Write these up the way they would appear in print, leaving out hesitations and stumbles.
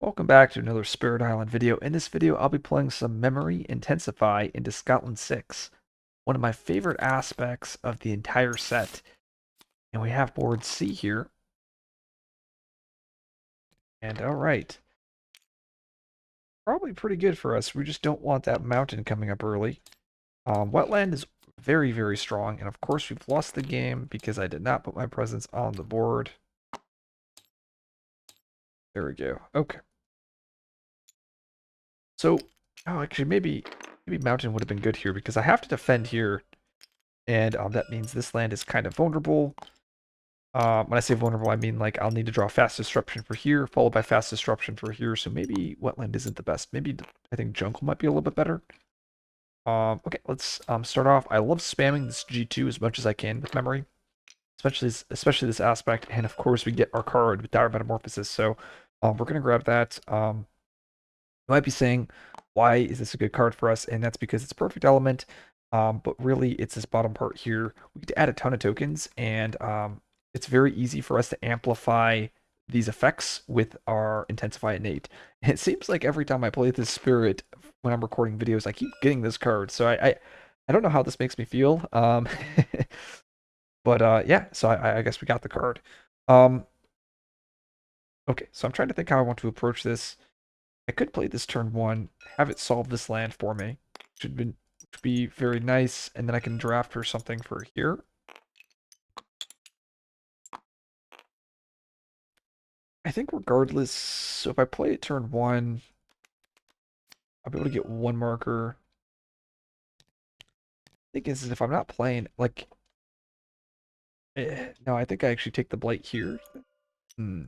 Welcome back to another Spirit Island video. In this video, I'll be playing some Memory Intensify into Scotland 6, one of my favorite aspects of the entire set. And we have board C here. And alright, probably pretty good for us. We just don't want that mountain coming up early. Wetland is very, very strong. And of course, we've lost the game because I did not put my presence on the board. There we go. Okay. So, actually, maybe mountain would have been good here because I have to defend here. And that means this land is kind of vulnerable. When I say vulnerable, I mean like I'll need to draw fast disruption for here, followed by fast disruption for here. So maybe wetland isn't the best. Maybe I think jungle might be a little bit better. Okay, let's start off. I love spamming this G2 as much as I can with memory, especially this aspect. And of course, we get our card with Dire Metamorphosis. So we're gonna grab that. You might be saying, why is this a good card for us? And that's because it's a perfect element. But really, it's this bottom part here. We get to add a ton of tokens, and it's very easy for us to amplify these effects with our Intensify Innate. And it seems like every time I play this spirit when I'm recording videos, I keep getting this card. So I don't know how this makes me feel. But yeah, so I guess we got the card. Okay, so I'm trying to think how I want to approach this. I could play this turn one, have it solve this land for me. Should be very nice, and then I can draft her something for here. I think regardless, so if I play it turn one, I'll be able to get one marker. The thing is if I'm not playing, like, no, I think I actually take the blight here. Hmm.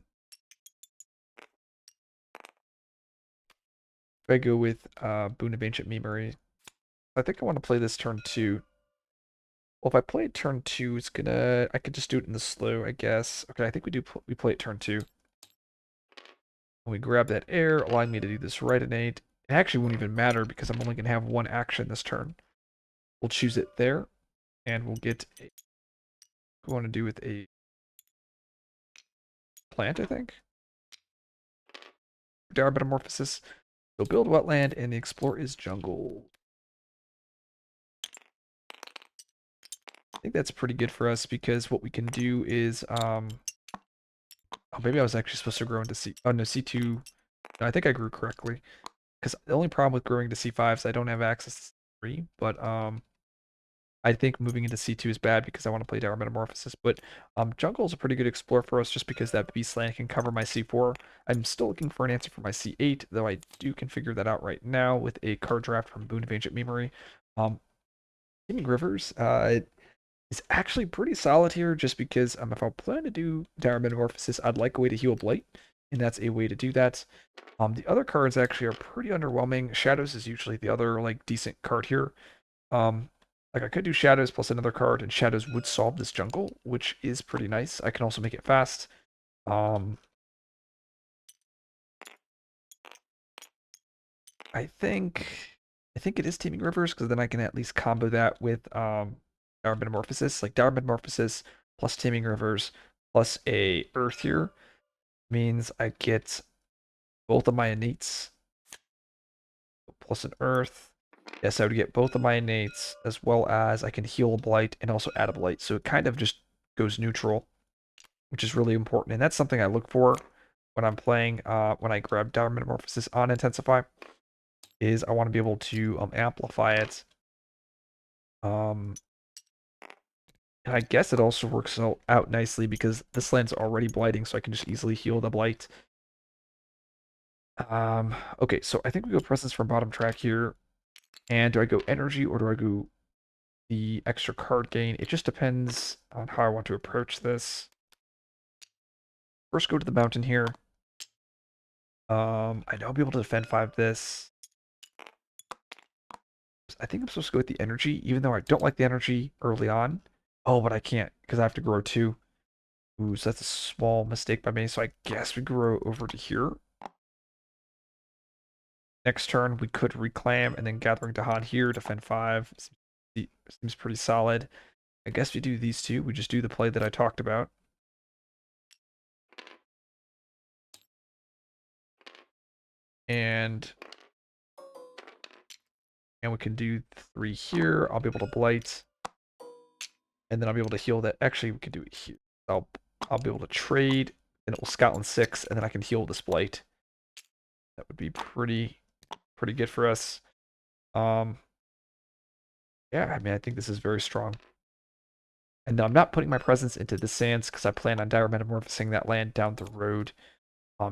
If I go with Boon of Ancient Memory, I think I want to play this turn two. Well, if I play it turn two, I could just do it in the slow, I guess. Okay, I think we play it turn two. And we grab that air, allowing me to do this right innate. It actually won't even matter because I'm only going to have one action this turn. We'll choose it there, and we'll get a... We want to do with a plant, I think. Dire Metamorphosis. So build wetland, and the explore is jungle. I think that's pretty good for us because what we can do is, oh, maybe I was actually supposed to grow into C. Oh no, C2. No, I think I grew correctly. Because the only problem with growing to C5 is I don't have access to C3, but I think moving into C2 is bad because I want to play Dire Metamorphosis. But jungle is a pretty good explore for us just because that beast land can cover my C4. I'm still looking for an answer for my C8, though I can figure that out right now with a card draft from Boon of Ancient Memory. Teaming Rivers is actually pretty solid here just because if I plan to do Dire Metamorphosis, I'd like a way to heal Blight, and that's a way to do that. The other cards actually are pretty underwhelming. Shadows is usually the other like decent card here. Like I could do Shadows plus another card, and Shadows would solve this jungle, which is pretty nice. I can also make it fast. Um, I think it is Teaming Rivers because then I can at least combo that with Dire Metamorphosis, like Dire Metamorphosis plus Teaming Rivers plus a Earth here means I get both of my innates plus an Earth. Yes, I would get both of my innates as well as I can heal a Blight and also add a Blight. So it kind of just goes neutral, which is really important. And that's something I look for when I'm playing, when I grab Dire Metamorphosis on Intensify, is I want to be able to amplify it. And I guess it also works out nicely because this land's already blighting, so I can just easily heal the Blight. Okay, so I think we go Presence from bottom track here. And do I go energy or do I go the extra card gain? It just depends on how I want to approach this. First go to the mountain here. I know I'll be able to defend 5 this. I think I'm supposed to go with the energy, even though I don't like the energy early on. Oh, but I can't because I have to grow 2. Ooh, so that's a small mistake by me. So I guess we grow over to here. Next turn, we could reclaim and then Gathering Dahan here, defend 5. Seems pretty solid. I guess we do these two. We just do the play that I talked about. And we can do 3 here. I'll be able to blight. And then I'll be able to heal that. Actually, we can do it here. I'll be able to trade, and it will Scotland 6, and then I can heal this blight. That would be pretty good for us. Yeah, I mean, I think this is very strong. And I'm not putting my presence into the sands because I plan on dire metamorphosing that land down the road.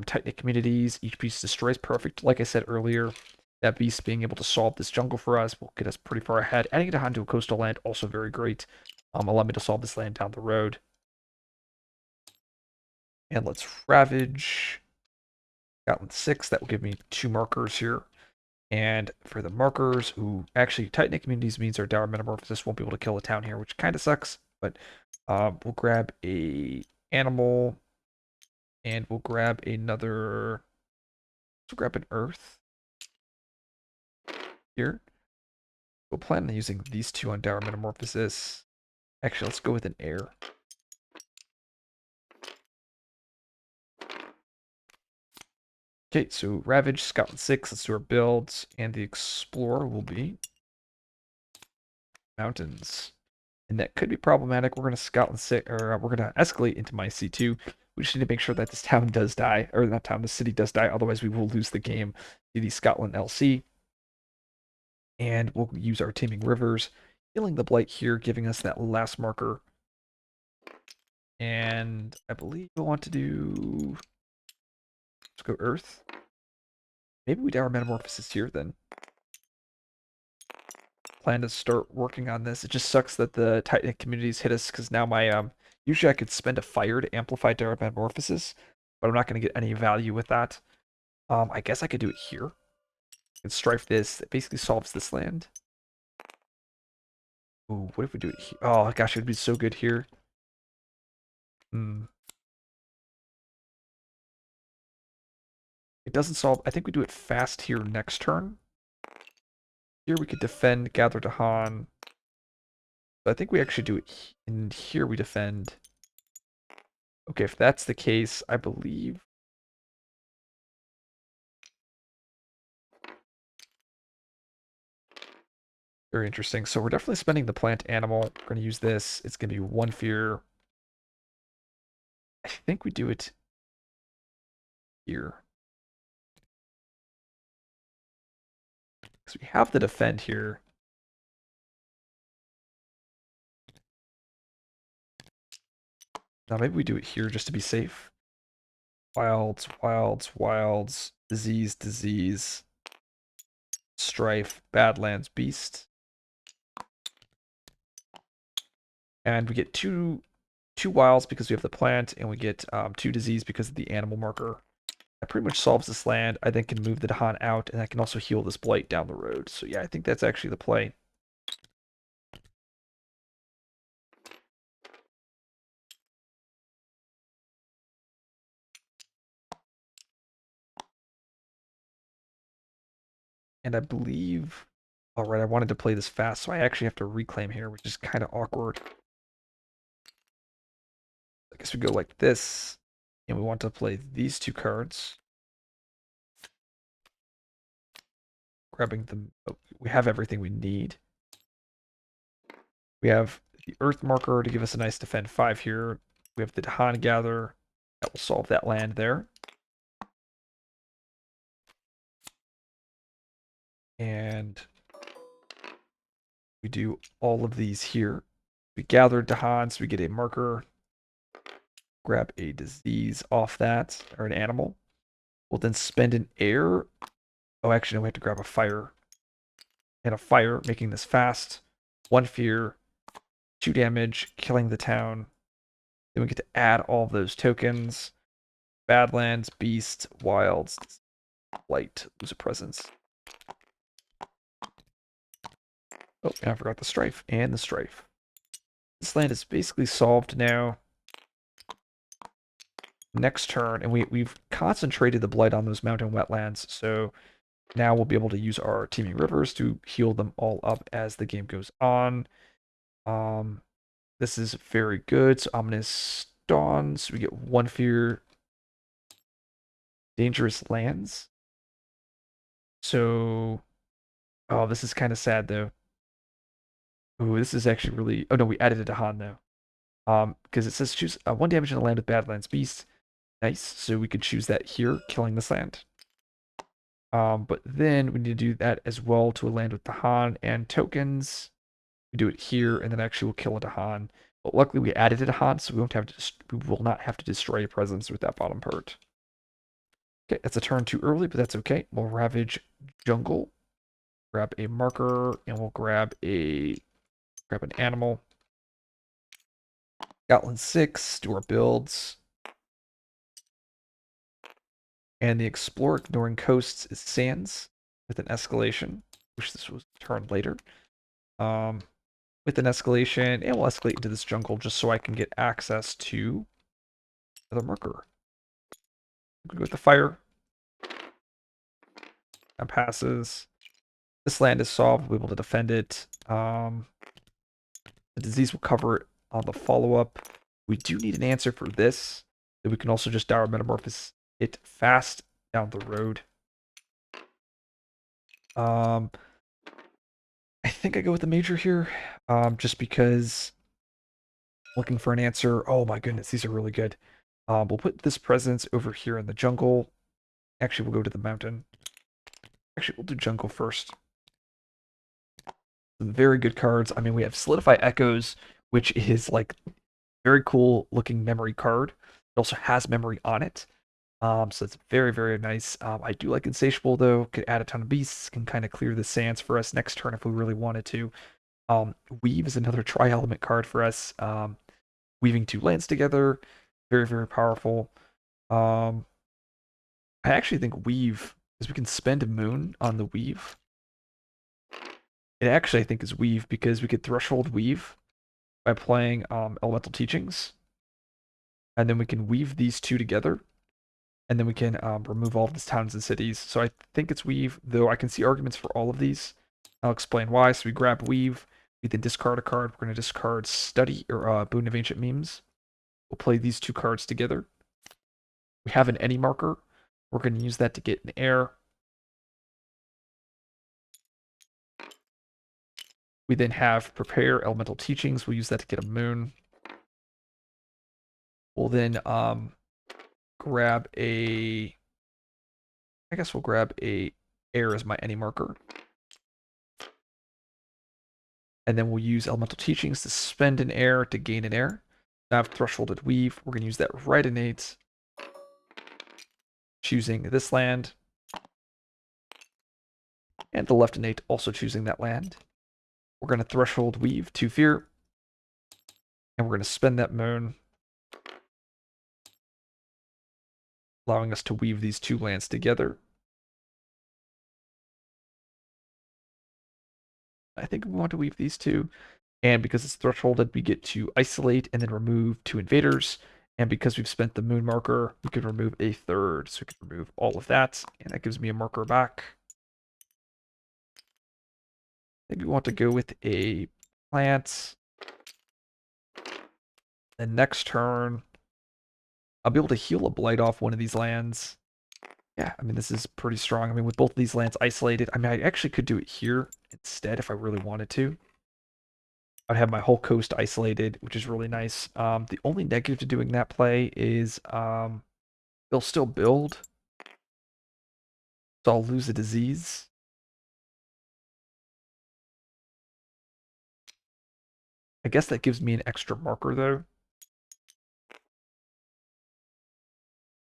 Tight-knit communities, each piece destroys perfect. Like I said earlier, that beast being able to solve this jungle for us will get us pretty far ahead. Adding it onto a coastal land, also very great. Allow me to solve this land down the road. And let's ravage. Scotland 6, that will give me 2 markers here. And for the markers, ooh, actually, tight-knit communities means our dire metamorphosis won't be able to kill a town here, which kind of sucks. But we'll grab a animal, and we'll grab another. Let's grab an earth here. We'll plan on using these 2 on dire metamorphosis. Actually, let's go with an air. Okay, so Ravage, Scotland 6, let's do our builds, and the Explorer will be mountains. And that could be problematic. We're going to Scotland 6, or we're going to escalate into my C2. We just need to make sure that this town does die, or not town, the city does die, otherwise we will lose the game to the Scotland LC. And we'll use our Teeming Rivers, healing the Blight here, giving us that last marker. And I believe we'll want to do... Let's go Earth. Maybe we do our Metamorphosis here, then. Plan to start working on this. It just sucks that the Titan communities hit us, because now my... Usually I could spend a fire to amplify Dire Metamorphosis, but I'm not going to get any value with that. I guess I could do it here. I can strife this. It basically solves this land. Ooh, what if we do it here? Oh, gosh, it would be so good here. Hmm. It doesn't solve... I think we do it fast here next turn. Here we could defend, gather to Han. But I think we actually do it... And here we defend. Okay, if that's the case, I believe... Very interesting. So we're definitely spending the plant animal. We're going to use this. It's going to be 1 fear. I think we do it here. Because we have the defend here. Now maybe we do it here just to be safe. Wilds, wilds, wilds. Disease, disease. Strife, Badlands, Beast. And we get two wilds because we have the plant, and we get 2 disease because of the animal marker. That pretty much solves this land. I then can move the Dahan out, and I can also heal this blight down the road. So yeah, I think that's actually the play. And I believe... Alright, I wanted to play this fast, so I actually have to reclaim here, which is kind of awkward. I guess we go like this, and we want to play these 2 cards. Grabbing them. Oh, we have everything we need. We have the Earth marker to give us a nice defend 5 here. We have the Dahan Gather. That will solve that land there. And we do all of these here. We gather Dahan, so we get a marker. Grab a disease off that, or an animal. We'll then spend an air. Oh, actually, no, we have to grab a fire. And a fire, making this fast. 1 fear, 2 damage, killing the town. Then we get to add all of those tokens. Badlands, Beast, Wilds, Light, lose a presence. Oh, and I forgot the Strife and the Strife. This land is basically solved now. Next turn, and we've concentrated the blight on those mountain wetlands, so now we'll be able to use our teeming rivers to heal them all up as the game goes on. This is very good. So Ominous Dawn, so we get 1 fear. Dangerous Lands. So, oh, this is kind of sad though. Oh, this is actually really. Oh no, we added a Dahan though. Because it says choose one damage in the land with Badlands Beast. Nice. So we could choose that here, killing this land. But then we need to do that as well to a land with Dahan and tokens. We do it here, and then actually we'll kill a Dahan. But luckily we added a Dahan, so we won't have to. We will not have to destroy a presence with that bottom part. Okay, that's a turn too early, but that's okay. We'll Ravage Jungle, grab a marker, and we'll grab an animal. Outland 6, do our builds. And the Explore Ignoring Coasts is Sands with an escalation. Wish this was turned later. With an escalation, and we'll escalate into this jungle just so I can get access to the marker. Go with the fire. That passes. This land is solved. We'll be able to defend it. The disease will cover it on the follow-up. We do need an answer for this. That we can also just Dire Metamorphosis it fast down the road. I think I go with the major here, just because looking for an answer. Oh my goodness, these are really good. We'll put this presence over here in the jungle. Actually, we'll go to the mountain. Actually, we'll do jungle first. Some very good cards. I mean, we have Solidify Echoes, which is like very cool looking memory card. It also has memory on it. So it's very, very nice. I do like Insatiable though. Could add a ton of beasts, can kind of clear the sands for us next turn if we really wanted to. Weave is another tri-element card for us. Weaving two lands together, very, very powerful. I actually think Weave, because we can spend a moon on the Weave. It actually, I think, is Weave because we could Threshold Weave by playing Elemental Teachings. And then we can weave these two together. And then we can remove all of these towns and cities. So I think it's Weave, though I can see arguments for all of these. I'll explain why. So we grab Weave. We then discard a card. We're going to discard Study or Boon of Ancient Memes. We'll play these two cards together. We have an any marker. We're going to use that to get an air. We then have Prepare Elemental Teachings. We'll use that to get a moon. We'll then grab a... I guess we'll grab a air as my any marker. And then we'll use Elemental Teachings to spend an air to gain an air. Now I've Thresholded Weave. We're going to use that right innate. Choosing this land. And the left innate also choosing that land. We're going to Threshold Weave to Fear. And we're going to spend that moon, allowing us to weave these two lands together. I think we want to weave these two. And because it's thresholded, we get to isolate and then remove two invaders. And because we've spent the moon marker, we can remove a third. So we can remove all of that. And that gives me a marker back. I think we want to go with a plant. And next turn, I'll be able to heal a blight off one of these lands. Yeah, I mean, this is pretty strong. I mean, with both of these lands isolated, I mean, I actually could do it here instead if I really wanted to. I'd have my whole coast isolated, which is really nice. The only negative to doing that play is they'll still build, so I'll lose a disease. I guess that gives me an extra marker though.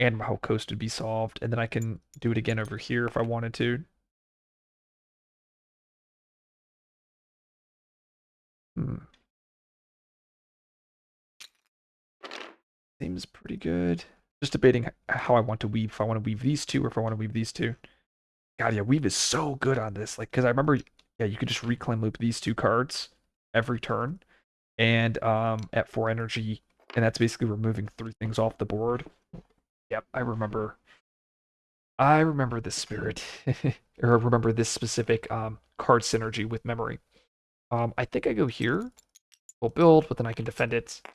And my whole coast would be solved, and then I can do it again over here if I wanted to. Seems pretty good. Just debating how I want to weave. If I want to weave these two or if I want to weave these two. God, yeah, weave is so good on this. Like, because I remember, yeah, you could just reclaim loop these two cards every turn, and at 4 energy, and that's basically removing 3 things off the board. Yep, I remember. I remember this spirit, or I remember this specific card synergy with memory. I think I go here. We'll build, but then I can defend it. I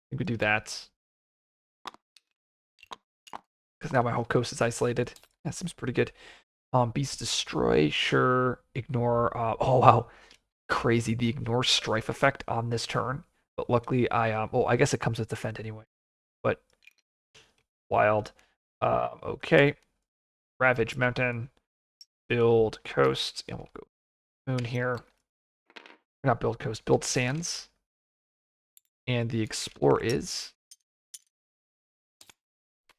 think we do that. because now my whole coast is isolated. That seems pretty good. Beast Destroy, sure. Ignore, oh wow, crazy. The ignore strife effect on this turn. But luckily well, I guess it comes with defend anyway. But wild. Okay. Ravage Mountain, build coast, and we'll go moon here. Not build coast, build sands. And the explore is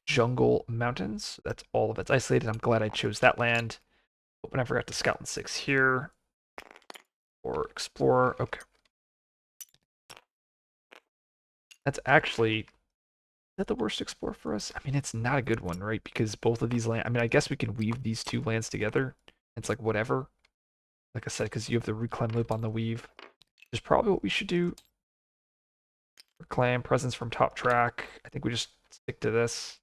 Jungle Mountains. That's all of it's isolated. I'm glad I chose that land. Hoping I forgot to scout in 6 here. Or explore. Okay. That's actually, is that the worst explore for us? I mean, it's not a good one, right? Because both of these land, I mean, I guess we can weave these two lands together. It's like whatever. Like I said, because you have the reclaim loop on the weave. Which is probably what we should do. Reclaim presence from top track. I think we just stick to this.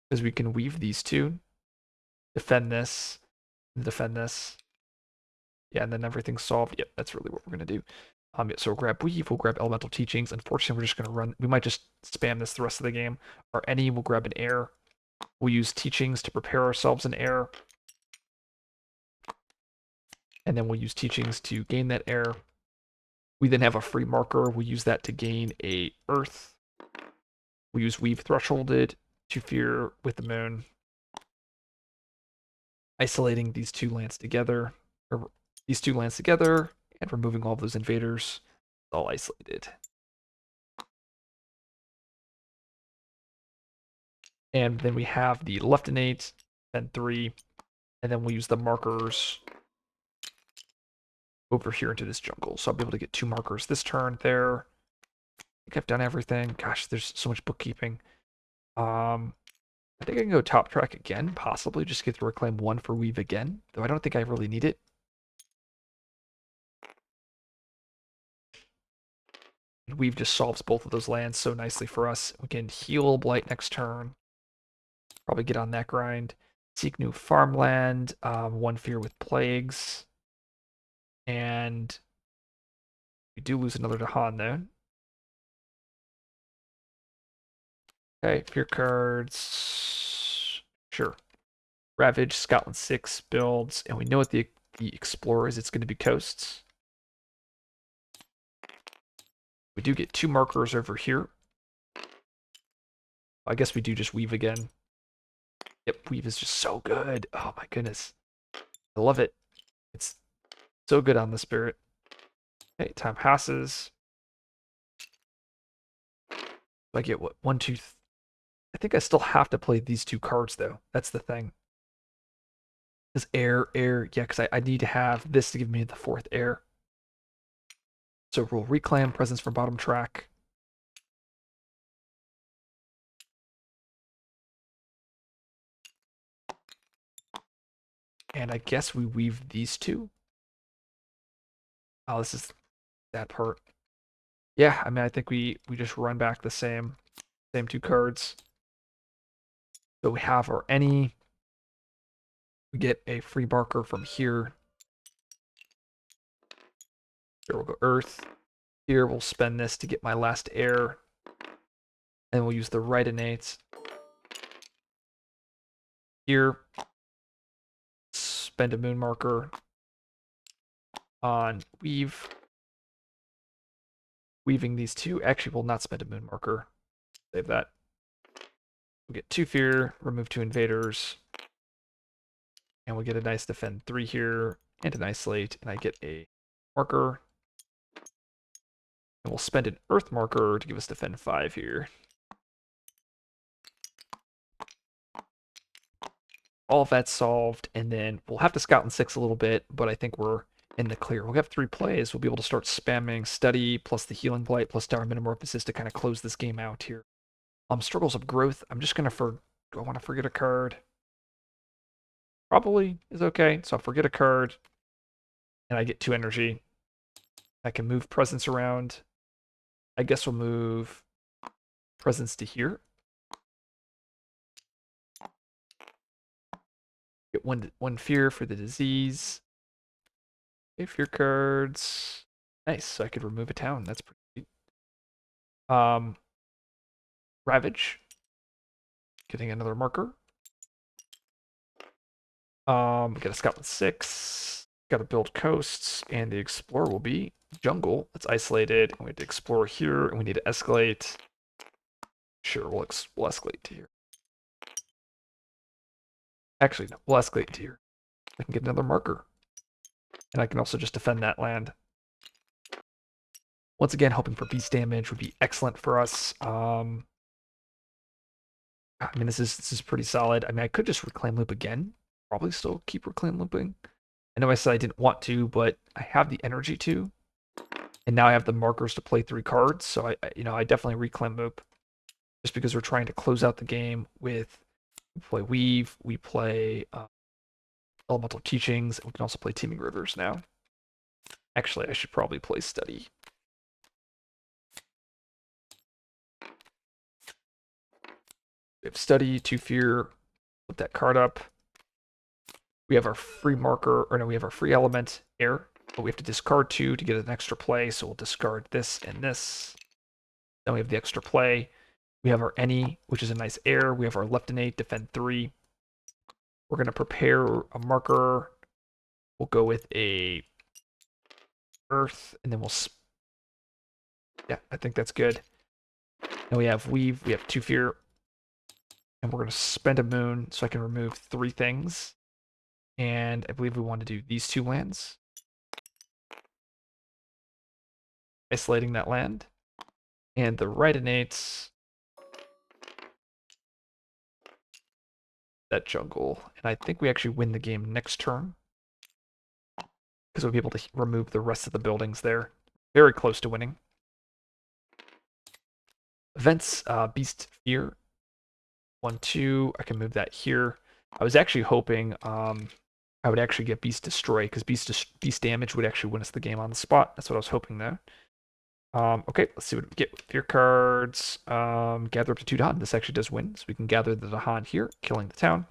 Because we can weave these two. Defend this. Defend this. Yeah, and then everything's solved. Yep, that's really what we're going to do. Yeah, so we'll grab Weave, we'll grab Elemental Teachings. Unfortunately, we're just going to run. We might just spam this the rest of the game. Our any, we'll grab an Air. We'll use Teachings to prepare ourselves an Air. And then we'll use Teachings to gain that Air. We then have a free marker. We'll use that to gain a Earth. We'll use Weave Thresholded to fear with the Moon. Isolating these two lands together. Or these two lands together. And removing all of those invaders. All isolated. And then we have the left innate, then 3, and then we'll use the markers over here into this jungle. So I'll be able to get 2 markers this turn there. I think I've done everything. Gosh, there's so much bookkeeping. I think I can go top track again, possibly. Just get to reclaim 1 for weave again, though I don't think I really need it. Weave just solves both of those lands so nicely for us. We can heal Blight next turn. Probably get on that grind. Seek new farmland. 1 fear with plagues. And we do lose another Dahan though. Okay, fear cards. Sure. Ravage, Scotland 6 builds, and we know what the Explorer is. It's going to be coasts. We do get 2 markers over here. I guess we do just weave again. Yep, weave is just so good. Oh my goodness. I love it. It's so good on the spirit. Okay, time passes. I get what? 1, 2, I think I still have to play these 2 cards though. That's the thing. This air, yeah, because I need to have this to give me the 4th air. So we'll reclaim presence from bottom track. And I guess we weave these 2. Oh, this is that part. Yeah, I mean, I think we just run back the same 2 cards. So we have our any. We get a free marker from here. Here we'll go Earth. Here we'll spend this to get my last air. And we'll use the right innate. Here, spend a moon marker on weave. Weaving these 2. Actually, we'll not spend a moon marker. Save that. We'll get 2 fear, remove 2 invaders. And we'll get a nice defend 3 here, and an isolate, and I get a marker. And we'll spend an earth marker to give us defend 5 here. All of that's solved, and then we'll have to scout in 6 a little bit, but I think we're in the clear. We'll have 3 plays. We'll be able to start spamming study plus the healing blight plus Dire Metamorphosis to kind of close this game out here. Struggles of growth. I'm just gonna do I want to forget a card? Probably is okay. So I'll forget a card, and I get 2 energy. I can move presence around. I guess we'll move presence to here. Get one fear for the disease. Okay, fear cards. Nice. So I could remove a town. That's pretty sweet. Ravage. getting another marker. We got a scout with 6. Got to build coasts, and the explorer will be jungle. That's isolated. And we have to explore here, and we need to escalate. Sure, we'll escalate to here. Actually, no, we'll escalate to here. I can get another marker. And I can also just defend that land. Once again, hoping for beast damage would be excellent for us. I mean, this is pretty solid. I mean, I could just reclaim loop again. Probably still keep reclaim looping. I know I said I didn't want to, but I have the energy to. And now I have the markers to play 3 cards, so I definitely reclaim loop. Just because we're trying to close out the game with, we play Weave, we play Elemental Teachings, and we can also play Teeming Rivers now. Actually, I should probably play Study. We have Study, 2 Fear, put that card up. We have our free marker, or no, we have our free element, Air, but we have to discard 2 to get an extra play, so we'll discard this and this. Then we have the extra play. We have our Any, which is a nice Air. We have our Left Innate, defend 3. We're going to prepare a marker. We'll go with a Earth, and then yeah, I think that's good. Now we have Weave, we have 2 Fear, and we're going to spend a Moon so I can remove 3 things. And I believe we want to do these 2 lands. Isolating that land. And the right innates. That jungle. And I think we actually win the game next turn. Because we'll be able to remove the rest of the buildings there. Very close to winning. Events, Beast Fear. 1, 2. I can move that here. I was actually hoping I would actually get Beast Destroy, because Beast Damage would actually win us the game on the spot. That's what I was hoping there. Okay, let's see what we get with Fear cards. Gather up to 2 Dahan. This actually does win, so we can gather the Dahan here, killing the town.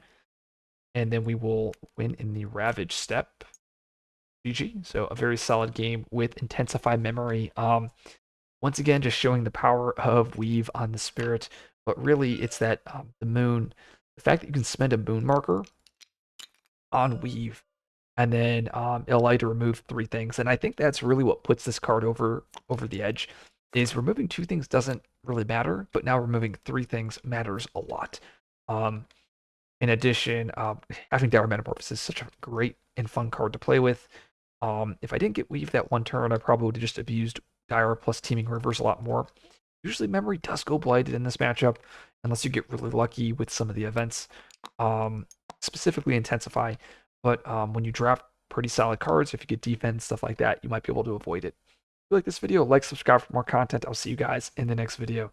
And then we will win in the Ravage step. GG. So a very solid game with Intensify Memory. Once again, just showing the power of Weave on the Spirit. But really, it's that the Moon. The fact that you can spend a Moon marker on Weave, and then it'll allow you to remove 3 things. And I think that's really what puts this card over the edge, is removing 2 things doesn't really matter, but now removing 3 things matters a lot. In addition, having Dour Metamorphosis is such a great and fun card to play with. If I didn't get Weave that 1 turn, I probably would have just abused Dire plus Teeming Rivers a lot more. Usually Memory does go Blighted in this matchup, unless you get really lucky with some of the events. Specifically Intensify, but when you draft pretty solid cards, if you get defense, stuff like that, you might be able to avoid it. If you like this video, like, subscribe for more content. I'll see you guys in the next video.